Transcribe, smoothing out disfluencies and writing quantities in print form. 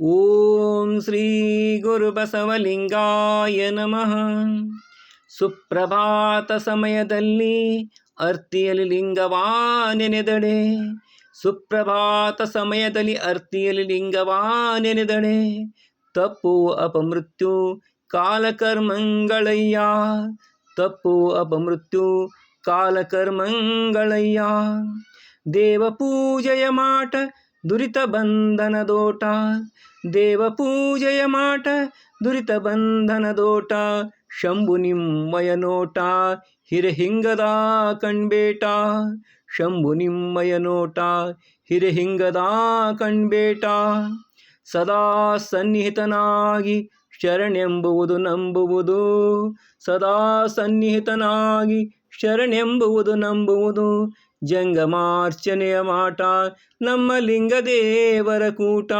ಓಂ ಶ್ರೀ ಗುರುಬಸವಲಿಂಗಾಯ ನಮಃ. ಸುಪ್ರಭಾತ ಸಮಯದಲ್ಲಿ ಅರ್ತಿಯಲ್ಲಿ ಲಿಂಗವಾ ನೆನೆದಡೆ. ಸುಪ್ರಭಾತ ಸಮಯದಲ್ಲಿ ಅರ್ತಿಯಲ್ಲಿ ಲಿಂಗವಾ ನೆನೆದಡೆ. ತಪ್ಪು ಅಪಮೃತ್ಯು ಕಾಲಕರ್ಮಂಗಳಯ್ಯ. ತಪ್ಪು ಅಪಮೃತ್ಯು ಕಾಲಕರ್ಮಂಗಳಯ್ಯ. ದೇವ ಪೂಜೆಯ ಮಾಟ ದುರಿತ ಬಂಧನದೋಟ. ದೇವ ಪೂಜೆಯ ಮಾಟ ದುರಿತ ಬಂಧನದೋಟ. ಶಂಭು ನಿಮ್ಮಯ ನೋಟ ಹಿರಹಿಂಗದ ಕಣ್ಬೇಟ. ಶಂಭು ನಿಮ್ಮಯ ನೋಟ ಹಿರಹಿಂಗದ ಕಣ್ಬೇಟ. ಸದಾ ಸನ್ನಿಹಿತನಾಗಿ ಶರಣೆಂಬುವುದು ನಂಬುವುದು. ಸದಾ ಸನ್ನಿಹಿತನಾಗಿ ಶರಣೆಂಬುವುದು ನಂಬುವುದು. ಜಂಗಮಾರ್ಚನೆಯ ಮಾಟ ನಮ್ಮ ಲಿಂಗದೇವರ ಕೂಟ.